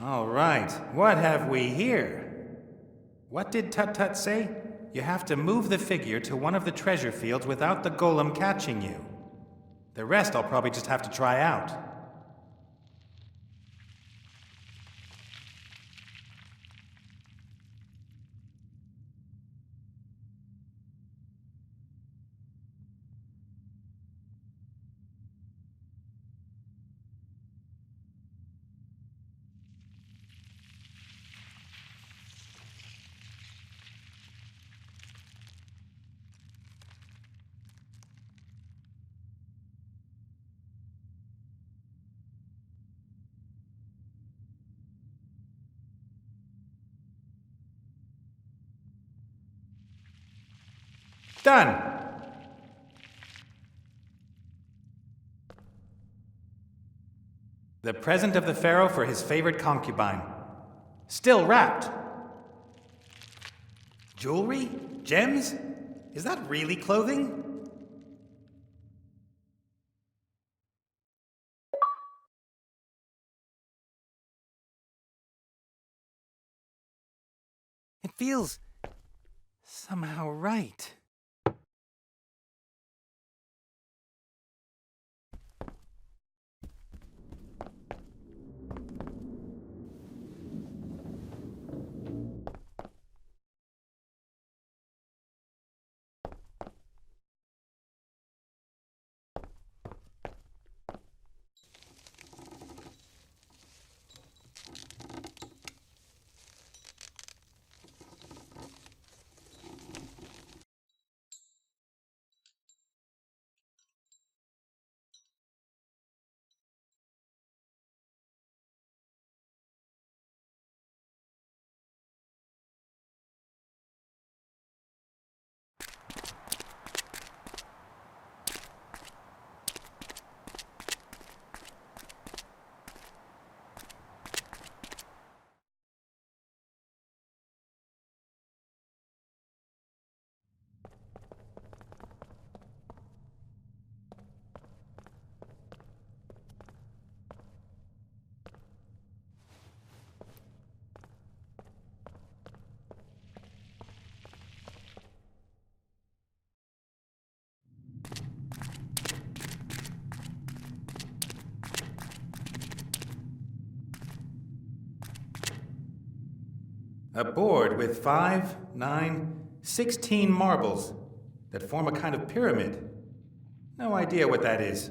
All right, what have we here? What did Tut-Tut say? You have to move the figure to one of the treasure fields without the golem catching you. The rest I'll probably just have to try out. Done! The present of the pharaoh for his favorite concubine. Still wrapped. Jewelry? Gems? Is that really clothing? It feels somehow right. A board with 5, 9, 16 marbles that form a kind of pyramid. No idea what that is.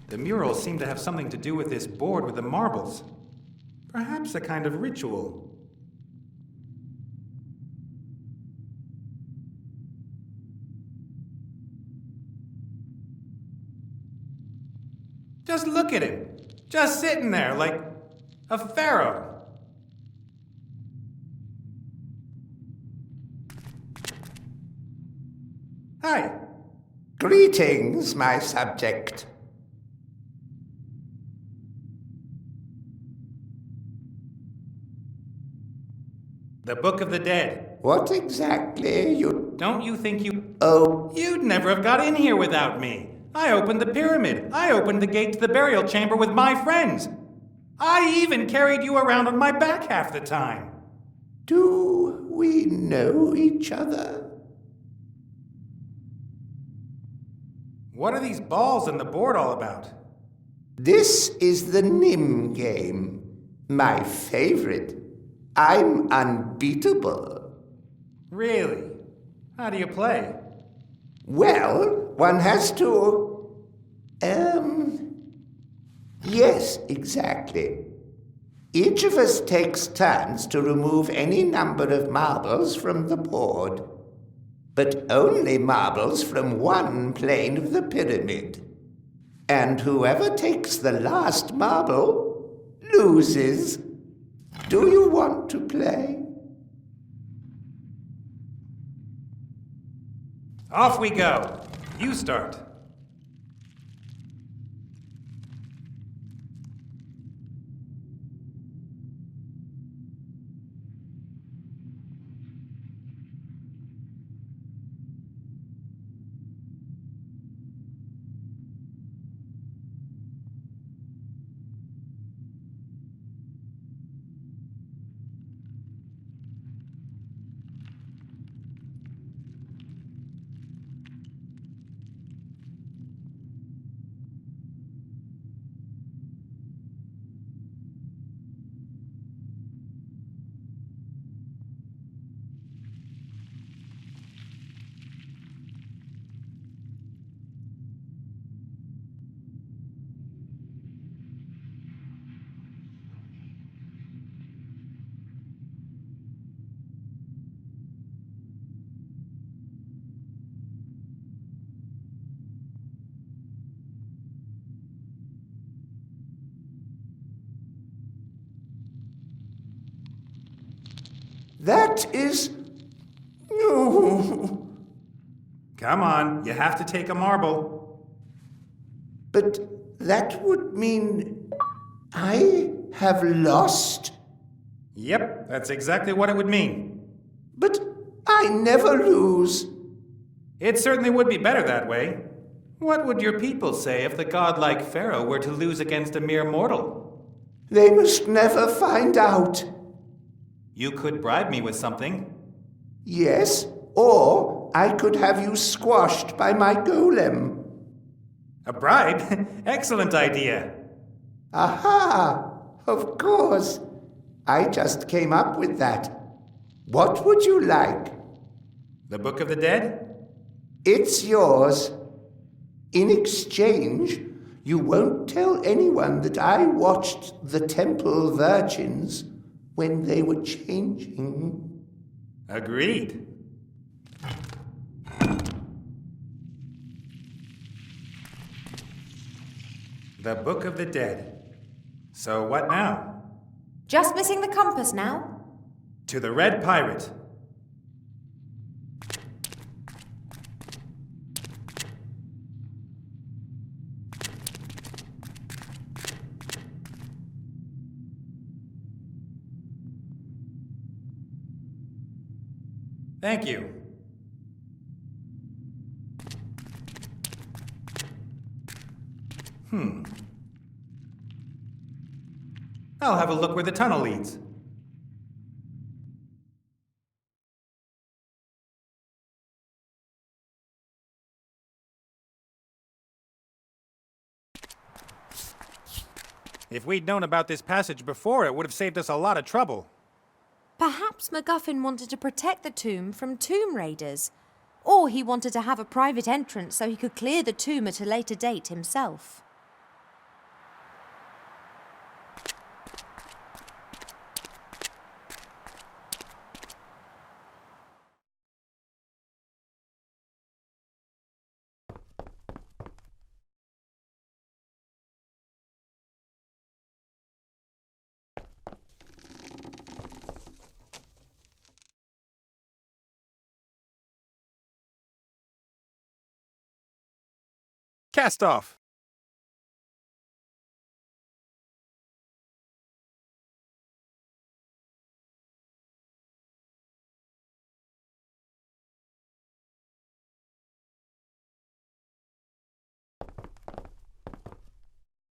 The murals seem to have something to do with this board with the marbles. Perhaps a kind of ritual. Just look at him. Just sitting there like a pharaoh. Hi. Greetings, my subject. The Book of the Dead. What exactly Don't you think you... Oh, You'd never have got in here without me. I opened the pyramid. I opened the gate to the burial chamber with my friends. I even carried you around on my back half the time. do we know each other? What are these balls on the board all about? This is the Nim game. My favorite. I'm unbeatable. Really? How do you play? Well, one has to... Yes, exactly. Each of us takes turns to remove any number of marbles from the board, but only marbles from one plane of the pyramid. And whoever takes the last marble loses. Do you want to play? Off we go. You start. That is... No. Come on, you have to take a marble. But that would mean I have lost. Yep, that's exactly what it would mean. But I never lose. It certainly would be better that way. What would your people say if the godlike Pharaoh were to lose against a mere mortal? They must never find out. You could bribe me with something. Yes, or I could have you squashed by my golem. A bribe? Excellent idea. Aha! Of course. I just came up with that. What would you like? The Book of the Dead? It's yours. In exchange, you won't tell anyone that I watched the temple virgins when they were changing. Agreed. The Book of the Dead. So what now? Just missing the compass now. To the Red Pirate. Thank you. I'll have a look where the tunnel leads. If we'd known about this passage before, it would have saved us a lot of trouble. Perhaps MacGuffin wanted to protect the tomb from tomb raiders. Or he wanted to have a private entrance so he could clear the tomb at a later date himself. Cast off.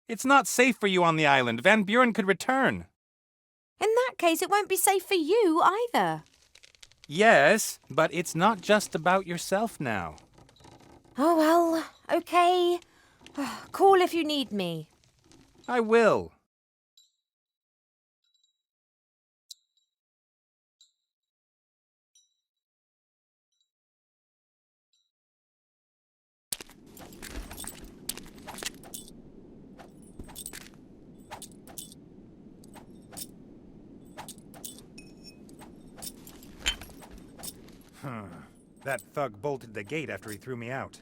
It's not safe for you on the island. Van Buren could return. In that case, it won't be safe for you either. Yes, but it's not just about yourself now. Oh well, okay. Call if you need me. I will. That thug bolted the gate after he threw me out.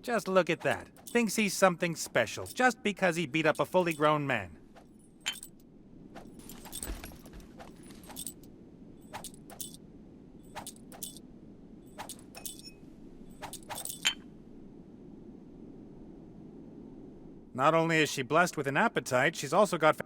Just look at that. Thinks he's something special, just because he beat up a fully grown man. Not only is she blessed with an appetite, she's also got...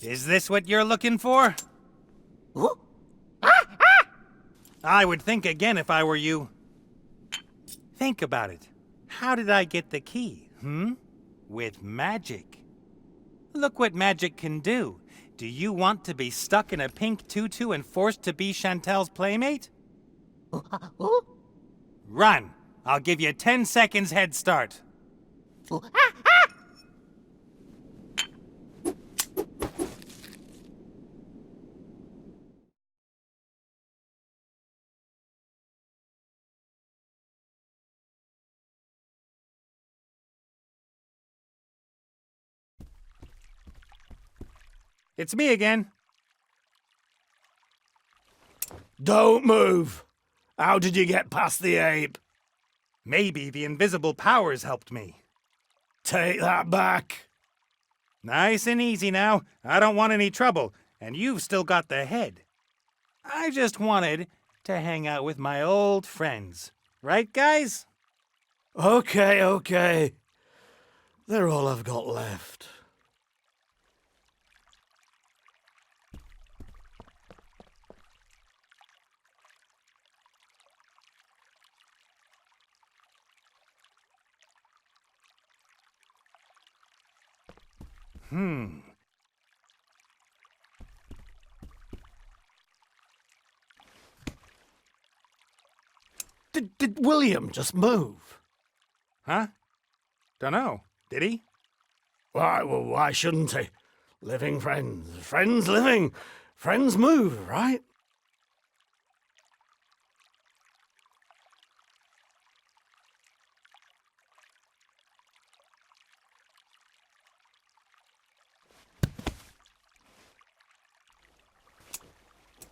Is this what you're looking for? I would think again if I were you. Think about it. How did I get the key, With magic. Look what magic can do. Do you want to be stuck in a pink tutu and forced to be Chantel's playmate? Run! I'll give you 10 seconds head start. It's me again. Don't move! How did you get past the ape? Maybe the invisible powers helped me. Take that back. Nice and easy now. I don't want any trouble, and you've still got the head. I just wanted to hang out with my old friends. Right, guys? Okay. They're all I've got left. Did William just move? Huh? Dunno. Did he? Why shouldn't he? Living friends. Friends living. Friends move, right?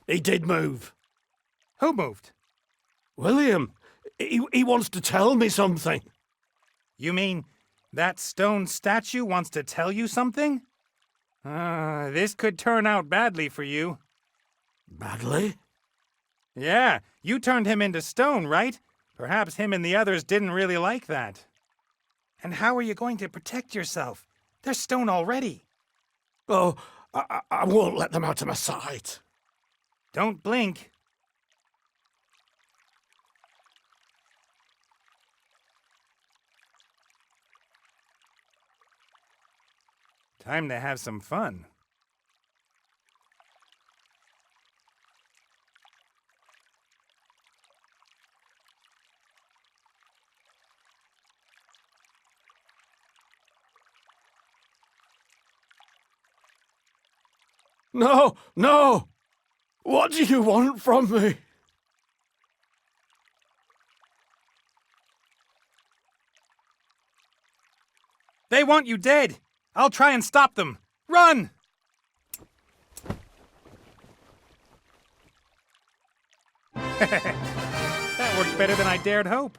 He did move. Who moved? William, he wants to tell me something. You mean that stone statue wants to tell you something? This could turn out badly for you. Badly? Yeah, you turned him into stone, right? Perhaps him and the others didn't really like that. And how are you going to protect yourself? They're stone already. Oh, I won't let them out of my sight. Don't blink. Time to have some fun. No! What do you want from me? They want you dead! I'll try and stop them! Run! That worked better than I dared hope.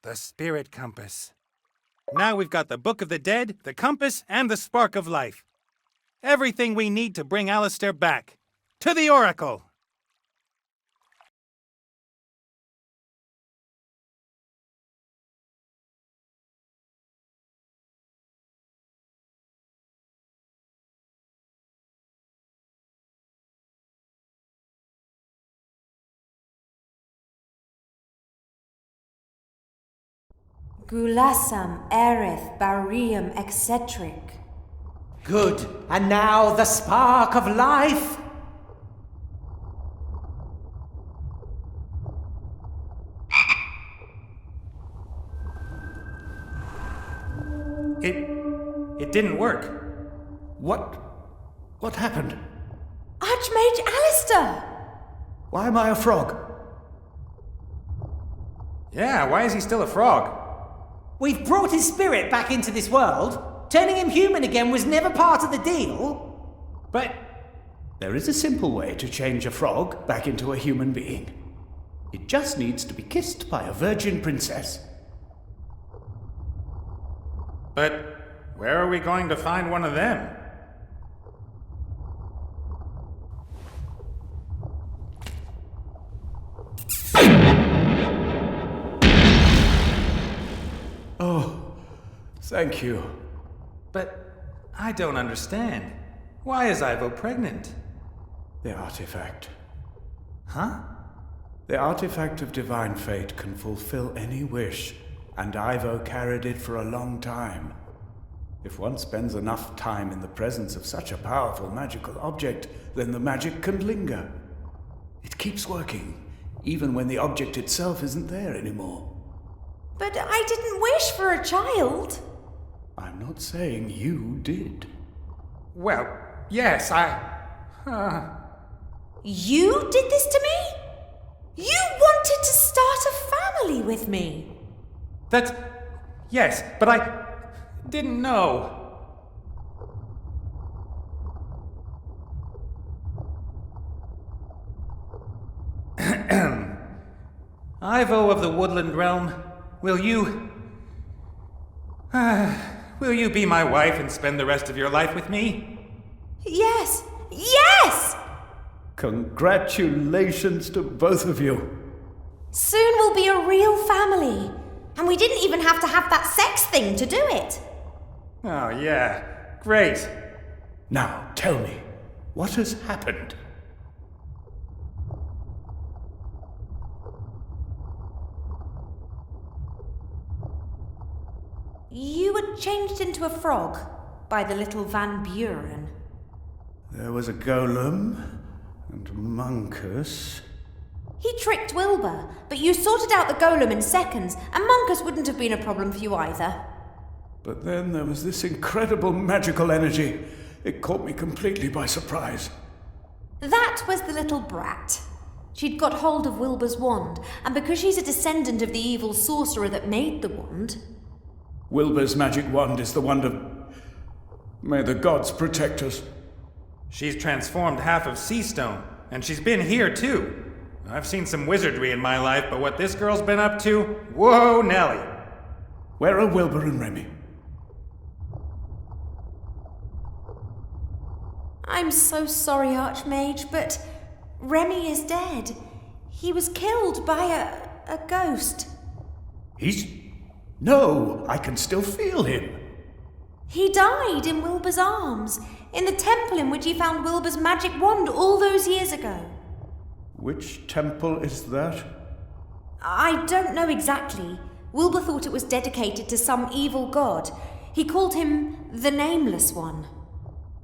The spirit compass. Now we've got the Book of the Dead, the compass, and the spark of life. Everything we need to bring Alistair back. To the Oracle! Gulasam, Erith, Barium, eccentric. Good. And now the spark of life. It didn't work. What happened? Archmage Alistair! Why am I a frog? Yeah, why is he still a frog? We've brought his spirit back into this world. Turning him human again was never part of the deal. But there is a simple way to change a frog back into a human being. It just needs to be kissed by a virgin princess. But where are we going to find one of them? Oh, thank you. But I don't understand. Why is Ivo pregnant? The artifact. Huh? The artifact of divine fate can fulfill any wish, and Ivo carried it for a long time. If one spends enough time in the presence of such a powerful magical object, then the magic can linger. It keeps working, even when the object itself isn't there anymore. But I didn't wish for a child. I'm not saying you did. Well, yes, You did this to me? You wanted to start a family with me. Yes, but I didn't know. Ivo of the Woodland Realm, will you be my wife and spend the rest of your life with me? Yes! Yes! Congratulations to both of you. Soon we'll be a real family. And we didn't even have to have that sex thing to do it. Oh, yeah. Great. Now, tell me, what has happened? You were changed into a frog by the little Van Buren. There was a golem and Monkus. He tricked Wilbur, but you sorted out the golem in seconds, and Monkus wouldn't have been a problem for you either. But then there was this incredible magical energy. It caught me completely by surprise. That was the little brat. She'd got hold of Wilbur's wand, and because she's a descendant of the evil sorcerer that made the wand... Wilbur's magic wand is the wand of... May the gods protect us. She's transformed half of Seastone, and she's been here too. I've seen some wizardry in my life, but what this girl's been up to? Whoa, Nelly! Where are Wilbur and Remy? I'm so sorry, Archmage, but Remy is dead. He was killed by a ghost. He's... No, I can still feel him. He died in Wilbur's arms, in the temple in which he found Wilbur's magic wand all those years ago. Which temple is that? I don't know exactly. Wilbur thought it was dedicated to some evil god. He called him the Nameless One.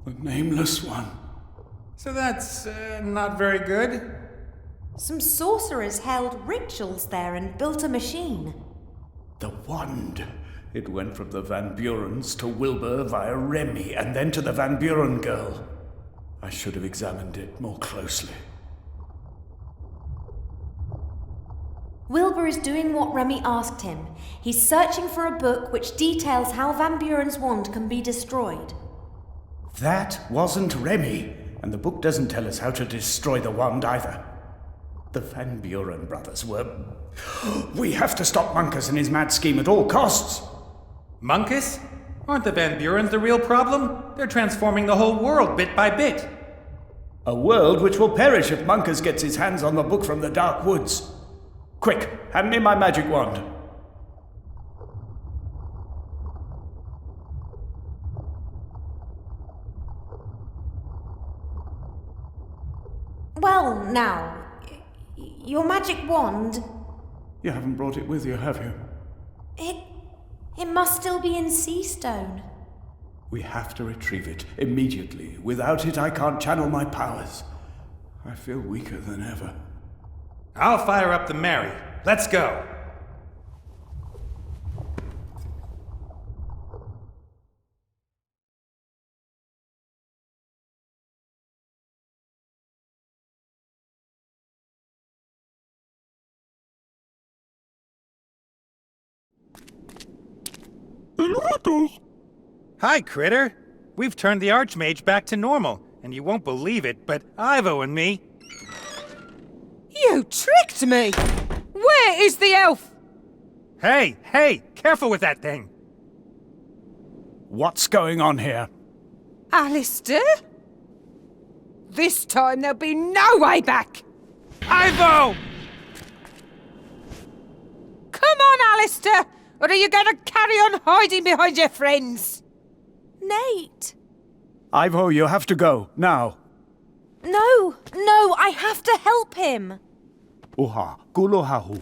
The Nameless One. So that's not very good. Some sorcerers held rituals there and built a machine. The wand. It went from the Van Burens to Wilbur via Remy, and then to the Van Buren girl. I should have examined it more closely. Wilbur is doing what Remy asked him. He's searching for a book which details how Van Buren's wand can be destroyed. That wasn't Remy, and the book doesn't tell us how to destroy the wand either. The Van Buren brothers were... We have to stop Monkus and his mad scheme at all costs! Monkus? Aren't the Van Burens the real problem? They're transforming the whole world bit by bit. A world which will perish if Monkus gets his hands on the book from the Dark Woods. Quick, hand me my magic wand. Well, now, your magic wand... You haven't brought it with you, have you? It must still be in Seastone. We have to retrieve it immediately. Without it, I can't channel my powers. I feel weaker than ever. I'll fire up the Mary. Let's go. Hi, Critter. We've turned the Archmage back to normal, and you won't believe it, but Ivo and me... You tricked me! Where is the elf? Hey, careful with that thing. What's going on here? Alistair? This time there'll be no way back! Ivo! Come on, Alistair! Or are you going to carry on hiding behind your friends? Nate! Ivo, you have to go, now. No, I have to help him. Oha, kulohahu.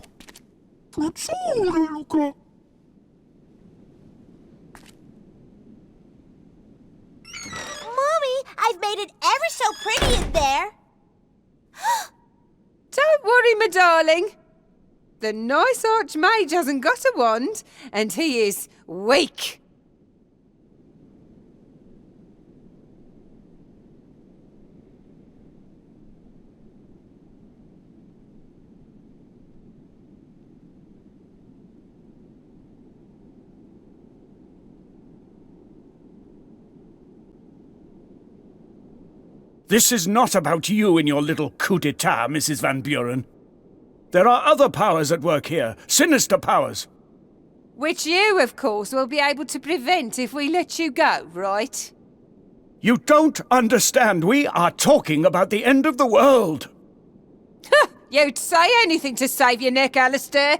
Mommy, I've made it ever so pretty in there. Don't worry, my darling. The nice Archmage hasn't got a wand, and he is weak. This is not about you and your little coup d'etat, Mrs. Van Buren. There are other powers at work here, sinister powers. Which you, of course, will be able to prevent if we let you go, right? You don't understand. We are talking about the end of the world. You'd say anything to save your neck, Alistair.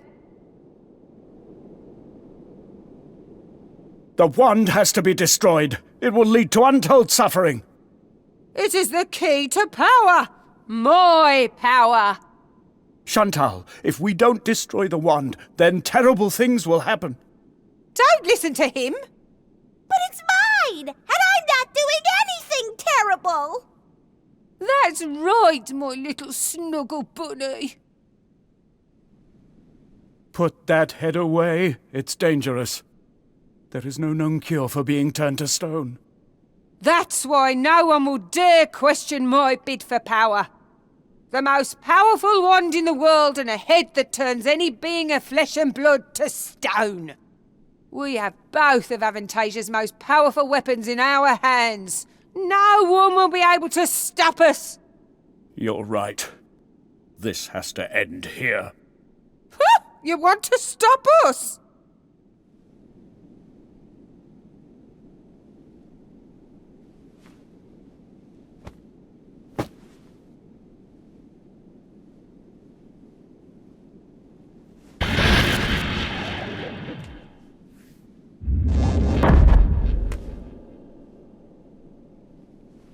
The wand has to be destroyed. It will lead to untold suffering. It is the key to power. My power. Chantal, if we don't destroy the wand, then terrible things will happen. Don't listen to him. But it's mine! And I'm not doing anything terrible! That's right, my little snuggle bunny. Put that head away. It's dangerous. There is no known cure for being turned to stone. That's why no one will dare question my bid for power. The most powerful wand in the world and a head that turns any being of flesh and blood to stone. We have both of Avantasia's most powerful weapons in our hands. No one will be able to stop us. You're right. This has to end here. You want to stop us?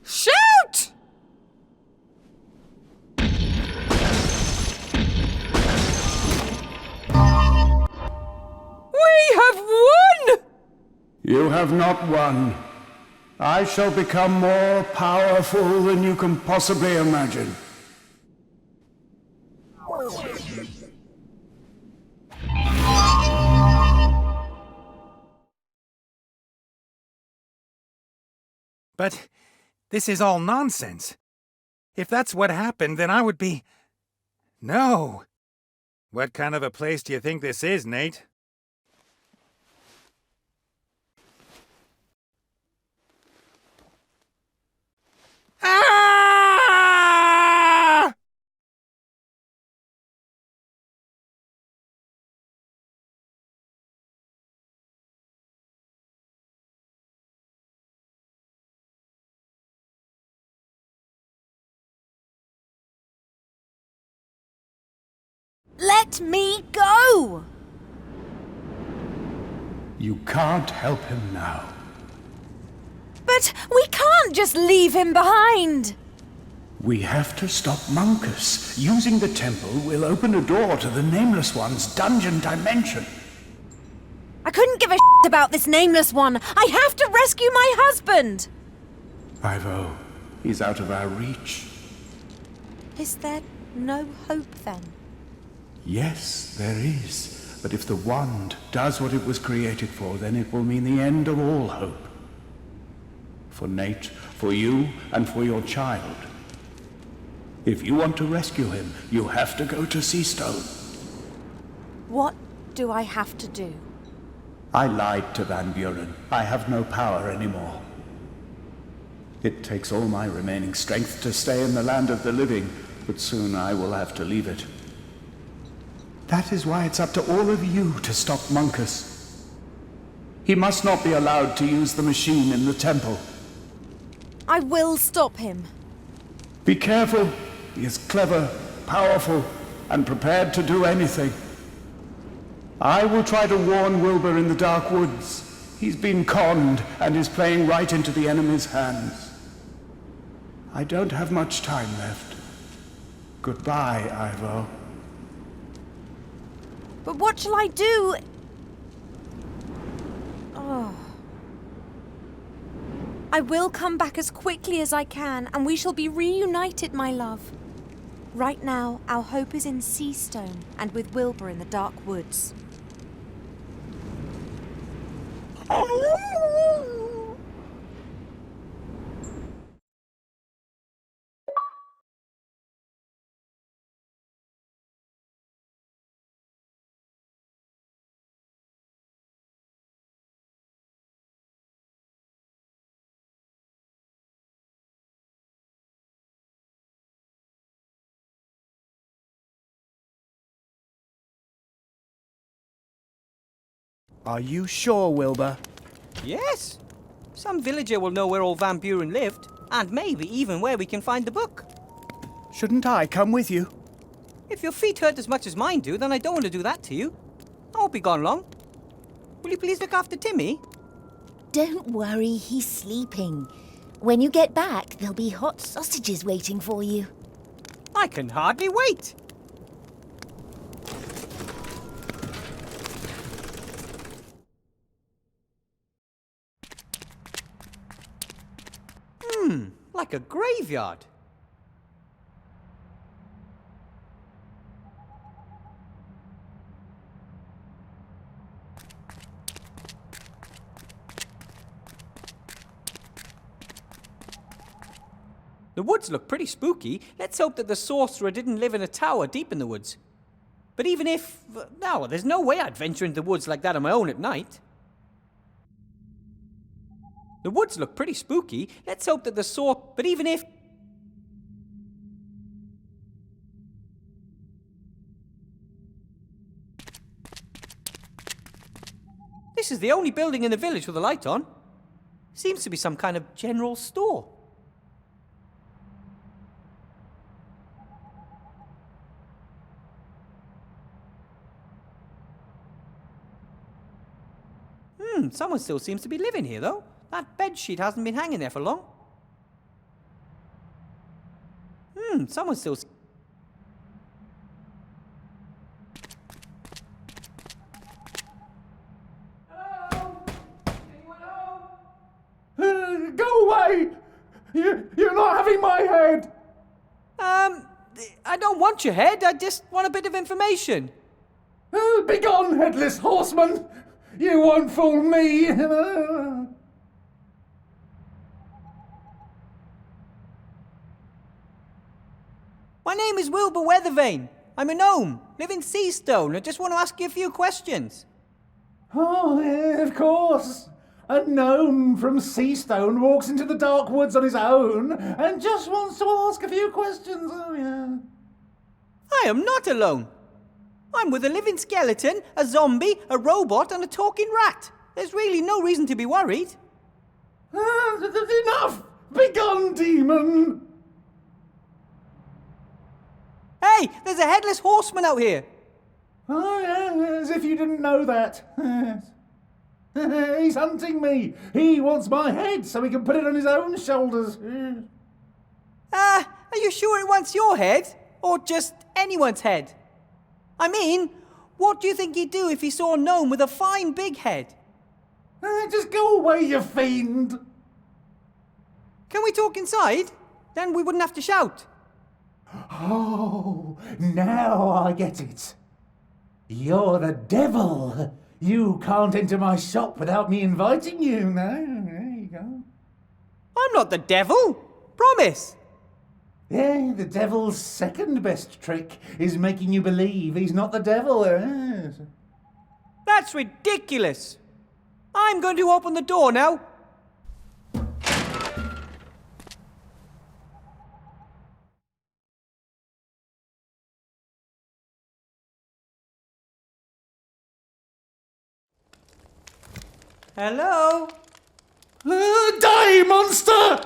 Shoot! We have won! You have not won. I shall become more powerful than you can possibly imagine. But this is all nonsense. If that's what happened, then I would be... No. What kind of a place do you think this is, Nate? Ah! Let me go! You can't help him now. But we can't just leave him behind! We have to stop Monkus. Using the temple will open a door to the Nameless One's dungeon dimension. I couldn't give a about this Nameless One. I have to rescue my husband! Ivo, he's out of our reach. Is there no hope then? Yes, there is. But if the wand does what it was created for, then it will mean the end of all hope. For Nate, for you, and for your child. If you want to rescue him, you have to go to Seastone. What do I have to do? I lied to Van Buren. I have no power anymore. It takes all my remaining strength to stay in the land of the living, but soon I will have to leave it. That is why it's up to all of you to stop Monkus. He must not be allowed to use the machine in the temple. I will stop him. Be careful. He is clever, powerful, and prepared to do anything. I will try to warn Wilbur in the Dark Woods. He's been conned and is playing right into the enemy's hands. I don't have much time left. Goodbye, Ivo. But what shall I do? Oh. I will come back as quickly as I can, and we shall be reunited, my love. Right now, our hope is in Seastone and with Wilbur in the Dark Woods. Are you sure, Wilbur? Yes. Some villager will know where old Van Buren lived, and maybe even where we can find the book. Shouldn't I come with you? If your feet hurt as much as mine do, then I don't want to do that to you. I won't be gone long. Will you please look after Timmy? Don't worry, he's sleeping. When you get back, there'll be hot sausages waiting for you. I can hardly wait. Like a graveyard. The woods look pretty spooky. Let's hope that the sorcerer didn't live in a tower deep in the woods. But even if... No, there's no way I'd venture into the woods like that on my own at night. The woods look pretty spooky. Let's hope that the But even if... This is the only building in the village with a light on. Seems to be some kind of general store. Someone still seems to be living here, though. That bedsheet hasn't been hanging there for long. Someone still... Hello? Anyone home? Go away! You're not having my head! I don't want your head. I just want a bit of information. Begone, headless horseman! You won't fool me! My name is Wilbur Weathervane. I'm a gnome, live in Seastone. I just want to ask you a few questions. Oh, yeah, of course. A gnome from Seastone walks into the dark woods on his own and just wants to ask a few questions. Oh, yeah. I am not alone. I'm with a living skeleton, a zombie, a robot, and a talking rat. There's really no reason to be worried. Enough! Begone, demon! Hey, there's a headless horseman out here. Oh, yeah, as if you didn't know that. He's hunting me. He wants my head so he can put it on his own shoulders. Are you sure it wants your head? Or just anyone's head? I mean, what do you think he'd do if he saw a gnome with a fine big head? Just go away, you fiend! Can we talk inside? Then we wouldn't have to shout. Oh, now I get it. You're the devil. You can't enter my shop without me inviting you. No, there you go. I'm not the devil. Promise. Yeah, the devil's second best trick is making you believe he's not the devil. Yes. That's ridiculous. I'm going to open the door now. Hello? Die, monster!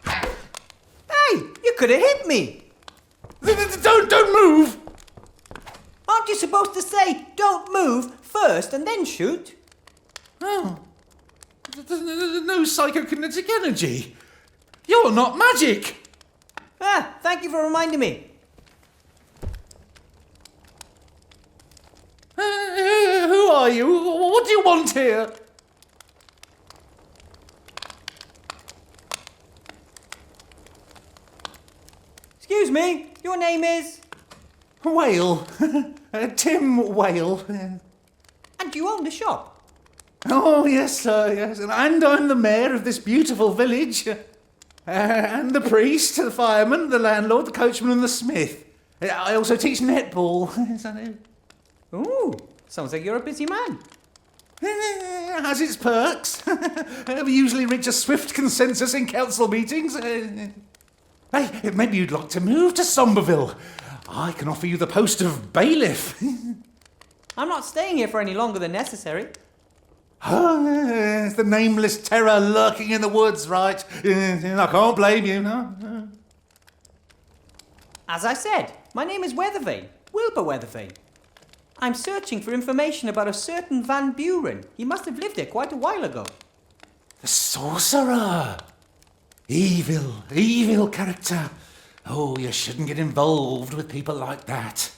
Hey, you could have hit me. Don't move! Aren't you supposed to say, don't move first and then shoot? Oh. No psychokinetic energy. You're not magic. Thank you for reminding me. Who are you? What do you want here? Excuse me, your name is? Whale. Tim Whale. And you own the shop? Oh, yes, sir, yes. And I'm the mayor of this beautiful village. And the priest, the fireman, the landlord, the coachman, and the smith. I also teach netball. Yes, I do. Ooh, sounds like you're a busy man. Has its perks. We usually reach a swift consensus in council meetings. Hey, maybe you'd like to move to Somberville. I can offer you the post of bailiff. I'm not staying here for any longer than necessary. It's the nameless terror lurking in the woods, right? I can't blame you, no. As I said, my name is Weathervane, Wilbur Weathervane. I'm searching for information about a certain Van Buren. He must have lived there quite a while ago. The sorcerer! Evil character. Oh, you shouldn't get involved with people like that.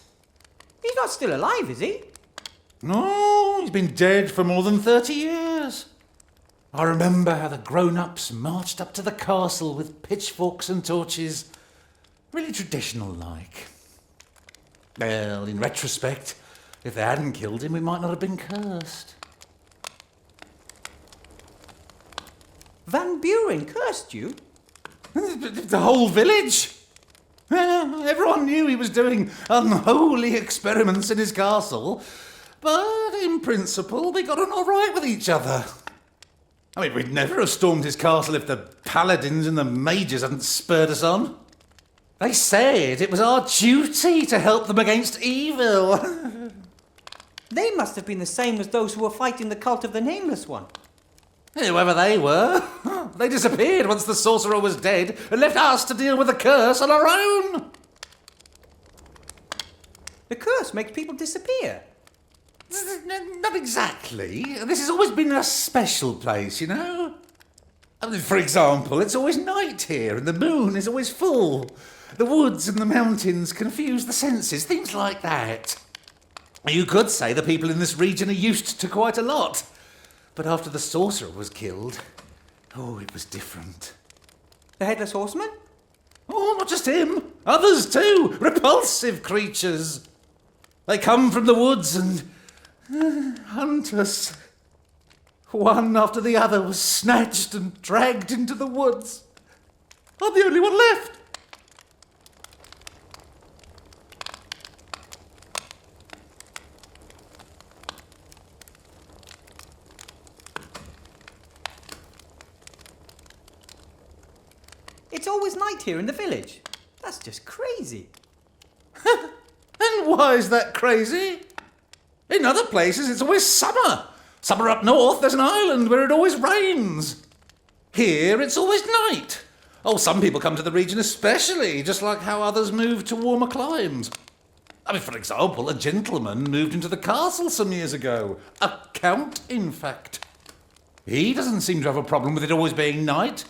He's not still alive, is he? No, he's been dead for more than 30 years. I remember how the grown-ups marched up to the castle with pitchforks and torches. Really traditional-like. Well, in retrospect, if they hadn't killed him, we might not have been cursed. Van Buren cursed you? The whole village. Everyone knew he was doing unholy experiments in his castle, but in principle we got on all right with each other. I mean, we'd never have stormed his castle if the paladins and the mages hadn't spurred us on. They said it was our duty to help them against evil. They must have been the same as those who were fighting the cult of the Nameless One. Whoever they were, they disappeared once the sorcerer was dead and left us to deal with the curse on our own. The curse makes people disappear. Not exactly. This has always been a special place, you know? I mean, for example, it's always night here and the moon is always full. The woods and the mountains confuse the senses, things like that. You could say the people in this region are used to quite a lot. But after the sorcerer was killed, it was different. The Headless Horseman? Oh, not just him. Others too. Repulsive creatures. They come from the woods and hunt us. One after the other was snatched and dragged into the woods. I'm the only one left. It's always night here in the village. That's just crazy. And why is that crazy? In other places, it's always summer. Summer up north, there's an island where it always rains. Here, it's always night. Oh, some people come to the region especially, just like how others move to warmer climes. I mean, for example, a gentleman moved into the castle some years ago. A count, in fact. He doesn't seem to have a problem with it always being night.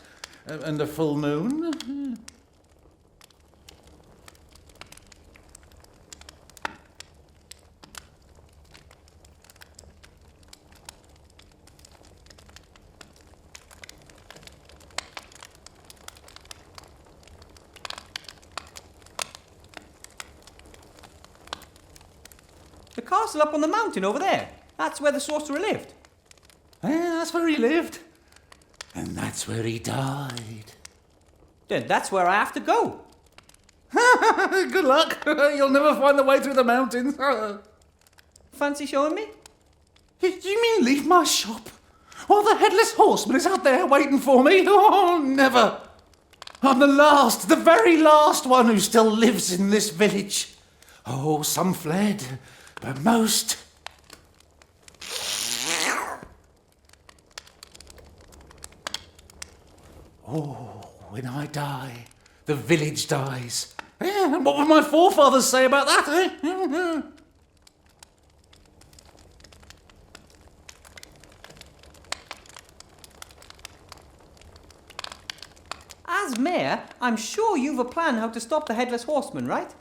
And a full moon. The castle up on the mountain over there. That's where the sorcerer lived. Yeah, that's where he lived. And that's where he died. Then that's where I have to go. Good luck. You'll never find the way through the mountains. Fancy showing me? You mean leave my shop? While the Headless Horseman is out there waiting for me? Oh, never. I'm the very last one who still lives in this village. Oh, some fled, but most... Oh, when I die, the village dies. Yeah, and what would my forefathers say about that, eh? As mayor, I'm sure you've a plan how to stop the Headless Horseman, right?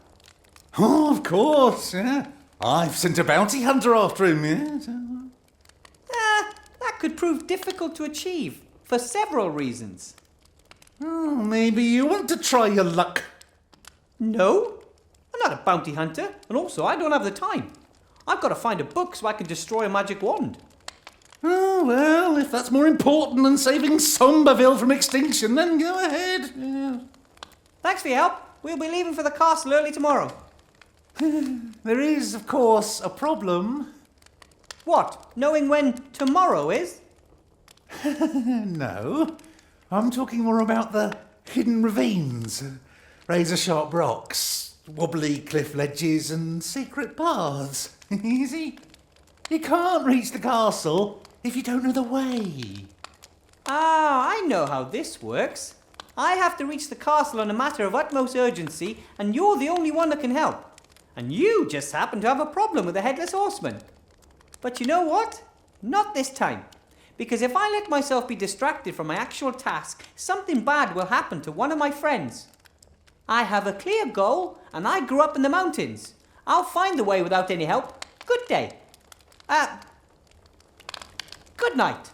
Oh, of course, yeah. I've sent a bounty hunter after him, yes. That could prove difficult to achieve, for several reasons. Oh, maybe you want to try your luck. No, I'm not a bounty hunter, and also I don't have the time. I've got to find a book so I can destroy a magic wand. Oh, well, if that's more important than saving Somberville from extinction, then go ahead. Yeah. Thanks for your help. We'll be leaving for the castle early tomorrow. There is, of course, a problem. What? Knowing when tomorrow is? No. I'm talking more about the hidden ravines, razor-sharp rocks, wobbly cliff ledges and secret paths. Easy. You can't reach the castle if you don't know the way? Ah, I know how this works. I have to reach the castle on a matter of utmost urgency, and you're the only one that can help. And you just happen to have a problem with the Headless Horseman. But you know what? Not this time. Because if I let myself be distracted from my actual task, something bad will happen to one of my friends. I have a clear goal, and I grew up in the mountains. I'll find the way without any help. Good day. Good night.